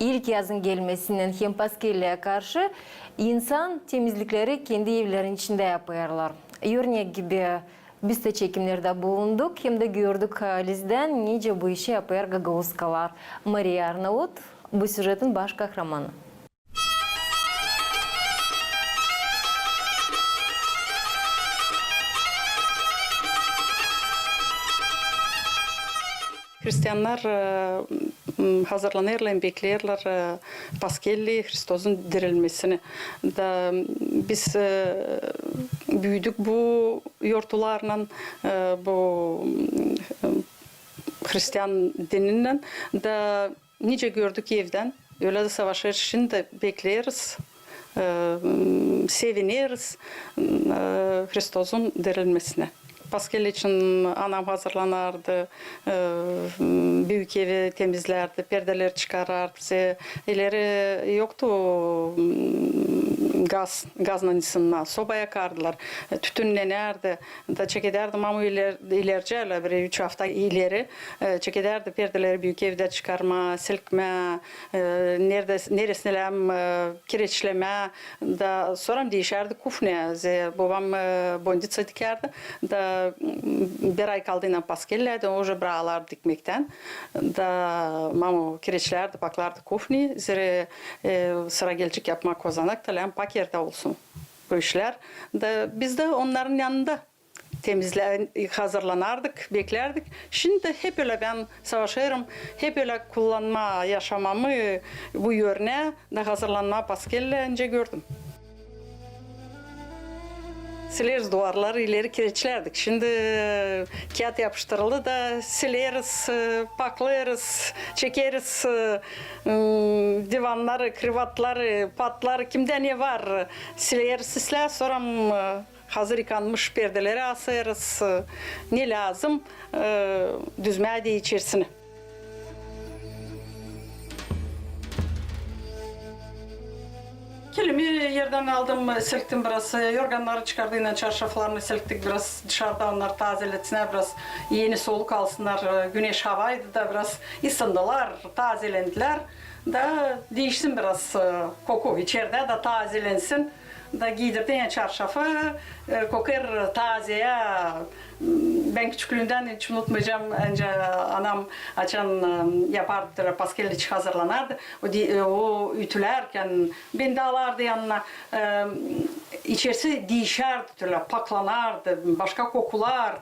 ilk yazın gelmesinden hem paskelliğe karşı insan temizlikleri kendi evlerin içinde yapıyorlar. Örnek gibi biz de çekimlerde bulunduk hem de gördük Liz'den nice bu işi yapıyor Gagauskalar. Maria Arnavut bu süjetin baş kahramanı. Hristiyanlar hazırlanırlar, beklerler Paskelli, Hristos'un dirilmesini. Da biz büyüdük bu yortularla, bu Hristiyan dininden da nice gördük evden. Öyle de savaşır için de bekleriz. Seviniriz Hristos'un dirilmesine. Paskel için anam hazırlanardı, büyük evi temizlerdi, perdeler çıkarardı. İleri yoktu gazla ısınma, soba yakardılar, tütünlenerdi, da çekederdim ama ilerce, bir 3 hafta ileri çekederdi perdeleri büyük evde çıkarma, silkme, neresine kireçleme, da sonra değişerdi kufne, babam bonditsa dikerdi, da bir ay kaldığında paskellerdi, oje brağlar dikmekten, da mamu kireçlerdi, baklardı kufni, sıra gelecek yapmak kozanak, talan pakerde olsun bu işler. Da biz de onların yanında hazırlanardık, beklerdik. Şimdi hep öyle ben savaşırım, hep öyle kullanma, yaşamamı bu yörüne de hazırlanma paskelle önce gördüm. Sileriz duvarları ileri kireçlerdik. Şimdi kağıt yapıştırıldı da sileriz, paklarız, çekeriz divanları, krivatları, patları, kimde ne var sileriz, sisler, sonra hazır yıkanmış perdeleri asarız. Ne lazım? Düzmeye de içerisine. Kilimi yerden aldım, silktim biraz, yorganları çıkardığında çarşaflarını silktik biraz, dışarıda onlar tazeletsinler, biraz yeni soluk alsınlar, güneş havaydı da biraz ısındılar, tazelendiler, da değişsin biraz koku, içeride de tazelensin, da giydirdiğin çarşafı, kokar tazeye. Ben küçüklüğünden hiç unutmayacağım. Önce anam açan yapardı, paskelli hazırlanardı. O ütülerken ben de alardı yanına. İçerisi değişerdi, paklanardı, başka kokular.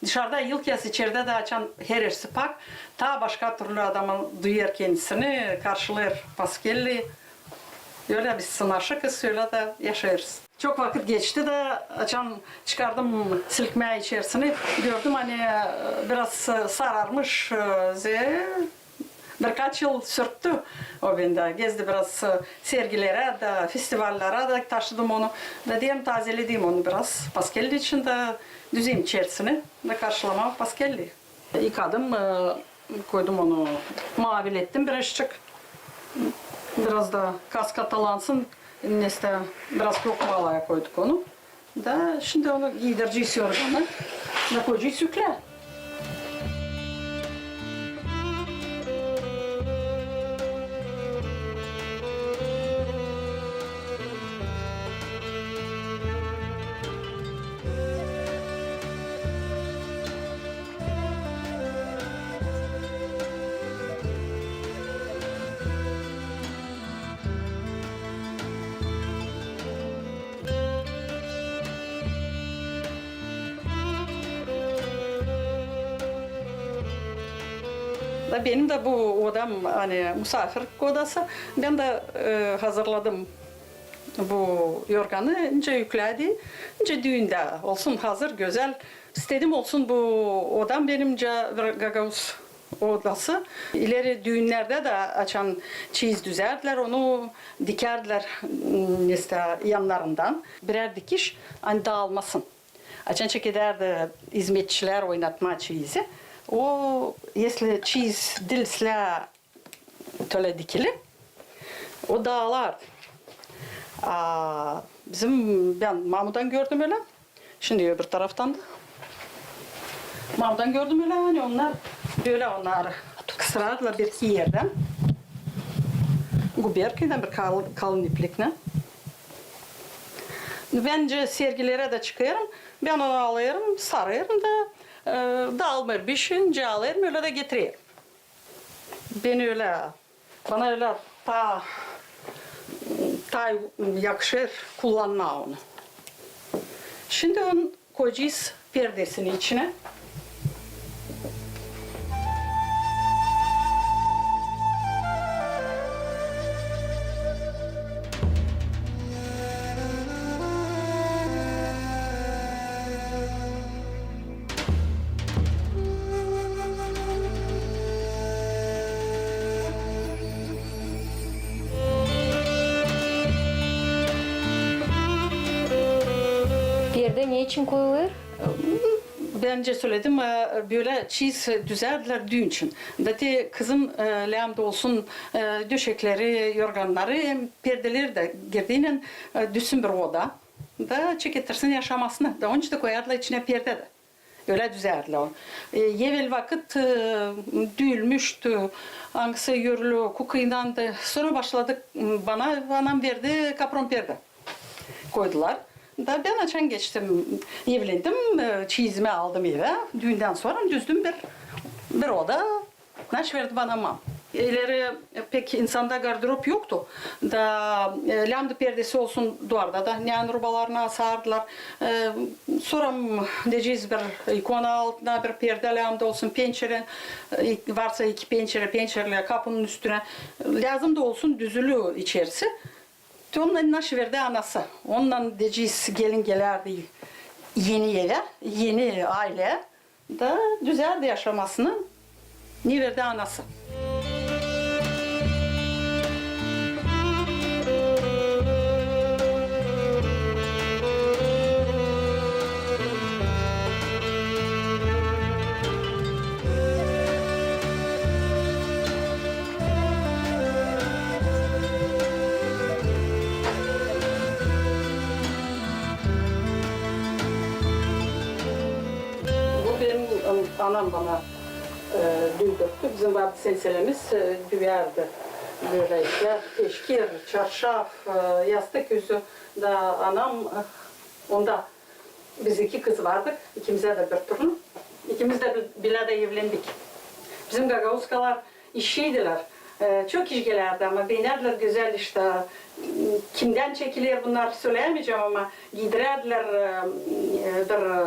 Dışarıda ilk kez içeride de açan her yerisi pak. Ta başka türlü adamın duyar kendisini, karşılar paskelli. Öyle biz sınaşıkız, öyle de yaşarız. Çok vakit geçti de açan çıkardım silkmeye içerisini, gördüm hani biraz sararmış, birkaç yıl sürttü o bende. Gezdi biraz sergilere de, festivallere de taşıdım onu. Da diyeyim tazeledim onu biraz. Paskelli için de düzeyim içerisini de karşılama paskelli. Yıkadım, koydum onu, mavilettim birazcık. Biraz da kas katalansın. Neste biraz kokmalaya koyduk onu. Da şimdi onu giydireceğiz yorganı. Da koyacağız yükle. Benim de bu odam hani misafirlik odası. Ben de hazırladım bu yorganı. İnce yükledi. İnce düğünde olsun hazır, güzel. İstedim olsun bu odam benimce Gagauz odası. İleri düğünlerde de açan çiz düzerdiler, onu dikerdiler işte yanlarından. Birer dikiş hani dağılmasın. Açan çekederdi hizmetçiler oynatma çizi. O, если çiz dilsle töle dikili, o dağılardı. Ben Mahmut'tan gördüm öyle. Şimdi öbür taraftan da. Mahmut'tan gördüm öyle, hani onlar böyle onları kısırardılar bir iki yerden. Guberka'dan bir kalın iplikle. Bence sergilere de çıkıyorum. Ben onu alıyorum, sarıyorum da dağılmır bir şey, alıyorum öyle de getiriyorum. Ben öyle, bana öyle ta yakışır kullanma onu. Şimdi onu koyacağız perdesinin içine. Perde ne için koyulur? Bence söyledim böyle çiz düzeldiler düğün için. Dati kızım lambda olsun döşekleri, yorganları, perdeleri de girdiğinin düşsün bir oda. Da çeketirsin yaşamasını. Da onun için de koyarlar içine perde de. Öyle düzeldiler. Evvel vakit düğülmüştü. Hangisi yürülü, kukuyundan da. Sonra başladık bana, anam verdi kapron perde. Koydular. Da ben açan geçtim, evlendim, çizimi aldım eve. Düğünden sonra düzdüm bir oda. Naş verdi bana mam. İleri pek insanda gardırop yoktu. Da lambda perdesi olsun duvarda da yani rubalarına asardılar. Sonra diyeceğiz bir ikona altına bir perde lambda olsun pencere varsa iki pencereli kapının üstüne lazım da olsun düzülü içerisi. Onunla naşı verdi anası. Onunla diyeceğiz gelin gelerdi yeni eve, yeni aile da düzeldi yaşamasını. Ne verdi anası. Anam bana düldürttü. Bizim vardı senselemiz düverdi. Böyle işte teşkir, çarşaf, yastık yüzü da anam onda biz iki kız vardık. İkimize de bir torun. İkimiz de bile de evlendik. Bizim gagavuzkalar işçiydiler. Çok iş gelirdi ama beğenerdiler güzel işte. Kimden çekilir bunlar söyleyemeyeceğim ama giydirerdiler bir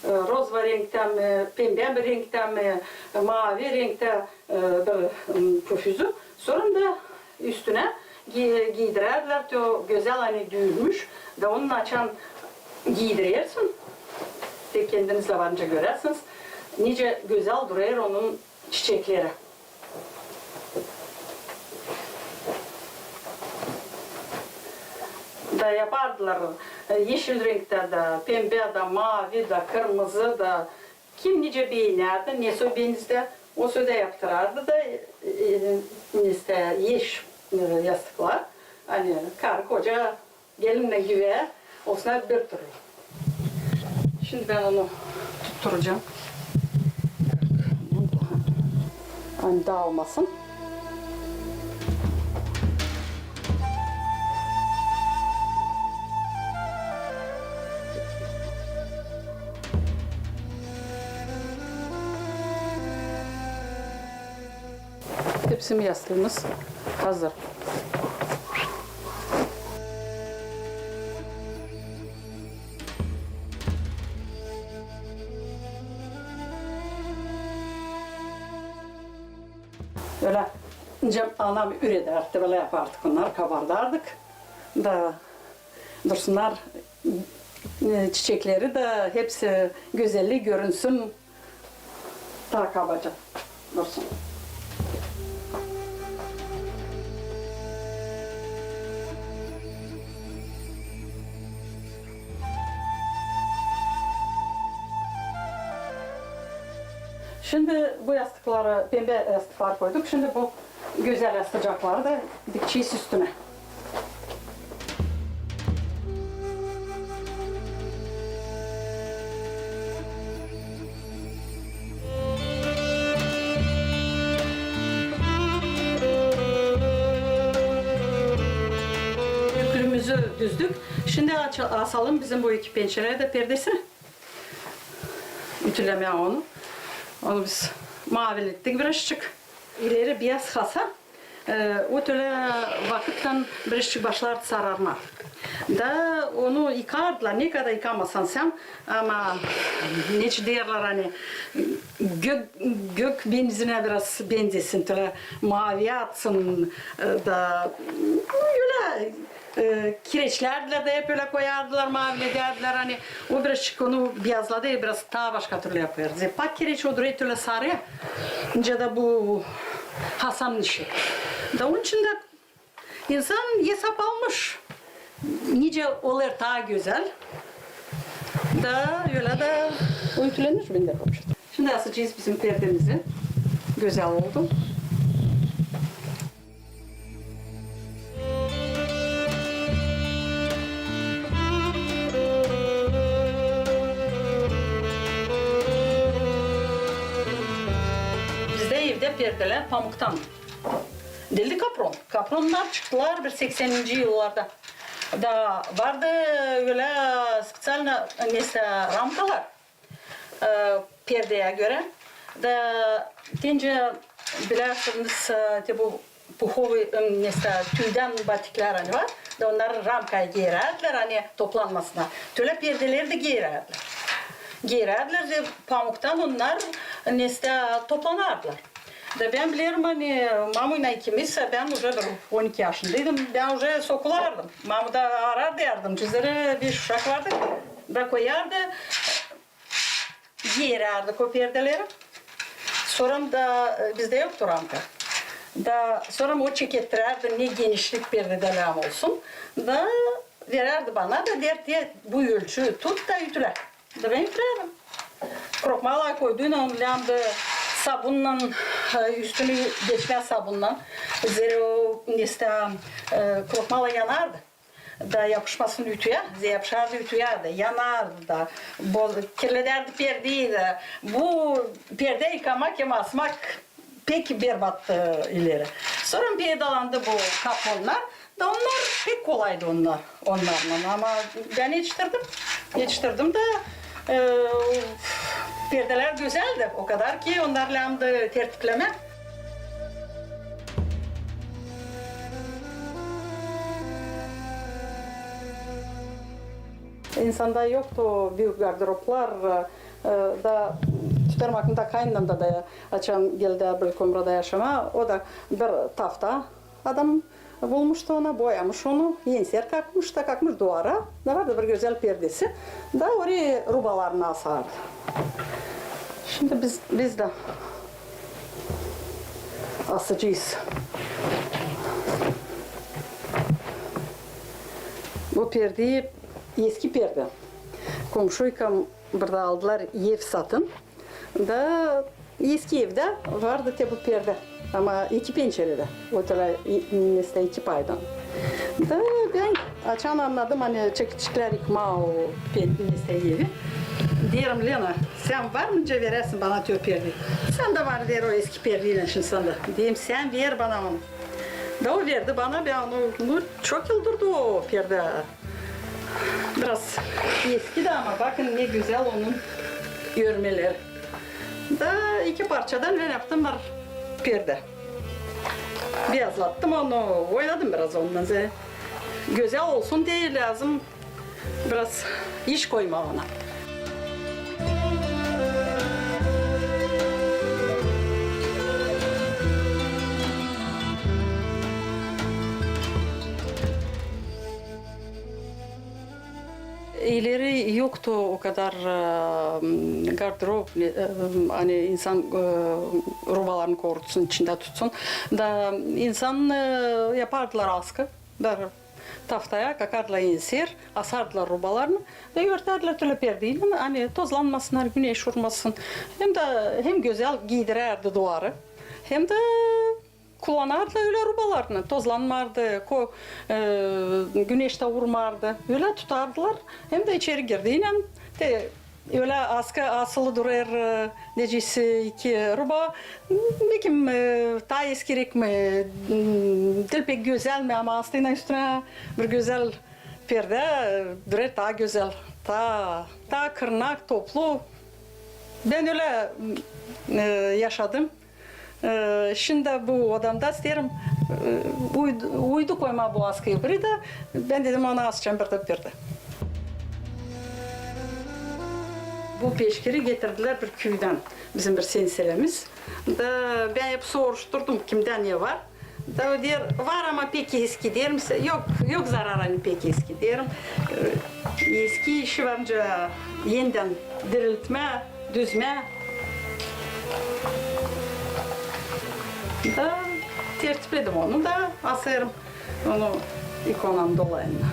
rozva renkten mi, pembe bir renkten mi, mavi renkte bir püfüzü. Sonra da üstüne giydirerler. O güzel hani düğülmüş. Da onun açan giydiriyorsun. Tek kendinizle varınca görersiniz. Nice güzel duruyor onun çiçekleri. Da yapardılar. Yeşil renkte de, pembe de, mavi de, kırmızı da. Kim nice beğenerdi, ne söylediğinizde o sözde yaptırardı da işte yeş yastıklar. Hani karı koca gelinle güve olsun bir türlü. Şimdi ben onu tutturacağım. Hani dağılmasın. Tepsim yastığımız hazır. Öyle anam ürederdi, böyle yapardık onlar, kabardardık. Da dursunlar çiçekleri de hepsi güzelliği görünsün. Daha kabaca dursun. Şimdi bu yastıkları, pembe yastıklar koyduk. Şimdi bu güzel yastıkları da dikeceğiz üstüne. düzdük. Şimdi asalım bizim bu iki pencereye de perdesini. Ütülemeye onu. Onu biz mavilettik birazcık. İleri beyaz kasa. O töle vakitten birazcık başlardı sararma. Da onu yıkardılar. Ne kadar yıkamasan sen ama ne derler hani gök benzine biraz benzesin töle mavi atsın da öyle kireçlerdiler de hep öyle koyardılar mavi derdiler hani o birazcık onu beyazladı biraz daha başka türlü yapıyoruz. Pak kireç odur öyle sarı ya. İnce de bu Hasan'ın işi. Da onun için de insan hesap almış. Nice olur daha güzel. Da öyle de uyutlanır bende. Şimdi asacağız bizim perdemizi. Güzel oldu. Bizde evde perdeler pamuktan. Dildi kapron. Kapronlar çıktılar bir 80. yıllarda. Da vardı öyle spesialne mesela ramkalar perdeye göre. Da deyince bilirsiniz bu puhovi mesela tüyden batikler hani var. Da onlar ramkaya giyerdiler hani toplanmasına. Töle perdeleri de giyerdiler. Giyerdiler de pamuktan onlar mesela toplanardılar. Da ben bilirim hani mamuyla ikimiz ben уже 12 yaşındaydım. Ben уже sokulardım. Mamu da arardı yardımcıları bir uşak vardı. Da koyardı. Giyererdik o perdeleri. Sonra da bizde yoktu ramka. Da sonra o çekettirerdi ne genişlik perdeler olsun. Da verirdi bana da derdi bu ölçü tut da ütüle. Da ben ütülerim. Krokmalar koyduğunda onlardı. Sabunla üstünü geçmez sabunla. Üzeri o işte krokmala yanardı. Da yapışmasın ütüye, yapışardı ütüye de yanardı da. Kirlederdi perdeyi de. Bu perde yıkamak ya asmak pek berbat ileri. Sonra pedalandı bu kaponlar. Da onlar pek kolaydı onlarla ama ben yetiştirdim de perdeler güzeldi o kadar ki onlarla da tertipleme. İnsanda yoktu o büyük gardıroplar da süpermarkette kaynımda da açan geldi bir komrada yaşama o da bir tafta adam bulmuştu ona boyamış onu yenser kalkmış duvara da vardı bir güzel perdesi da oraya rubalarını asardı. Şimdi biz de asacağız. Bu perdeyi eski perde. Komşuykam burada aldılar ev satın. Da eski evde vardı bu perde. Ama iki pencerede. Otelay mesela iki paydan. Da ben açan anladım hani çekicikler yıkma o mesela evi. Diyorum Lena sen var mınca verirsin bana diyor perdeyi. Sen de var der o eski perdeyle şimdi sana. Diyeyim sen ver bana onu. Da o verdi bana ben onu çok yıldırdı o perde. Biraz eski de ama bakın ne güzel onun örmeleri. Da iki parçadan ben yaptım bir perde. Beyazlattım onu, oynadım biraz ondan. Güzel olsun diye lazım biraz iş koyma ona. İleri yoktu o kadar gardırop hani insan rubalarını korusun içinde tutsun da insan yapardılar askı da taftaya kakarla insir asardılar rubalarını ve örterdiler tüle perdeyle hani tozlanmasınlar güneş vurmasın hem güzel giydirirdi duvarı hem de kullanardı öyle rubalarını, tozlanmardı, güneşte vurmardı, öyle tutardılar. Hem de içeri girdiğiyle de öyle askı asılı durar, necisi iki ruba, bekim ta eskirik mi, dil pek güzel mi ama aslında üstüne bir güzel perde birer daha güzel, daha kırnak, toplu. Ben öyle yaşadım. Şimdi bu odamda isterim uydu koyma bu askı yukarı da ben dedim ona asacağım bir perde. Bu peşkiri getirdiler bir köyden, bizim bir senselemiz. Da ben hep soruşturdum kimden ne var. Da o diyor var ama pek eski derim. Yok zararı pek eski derim. Eski işi varınca yeniden diriltme, düzme. Da tertipledim onu da asarım. Onu ikonam dolayına.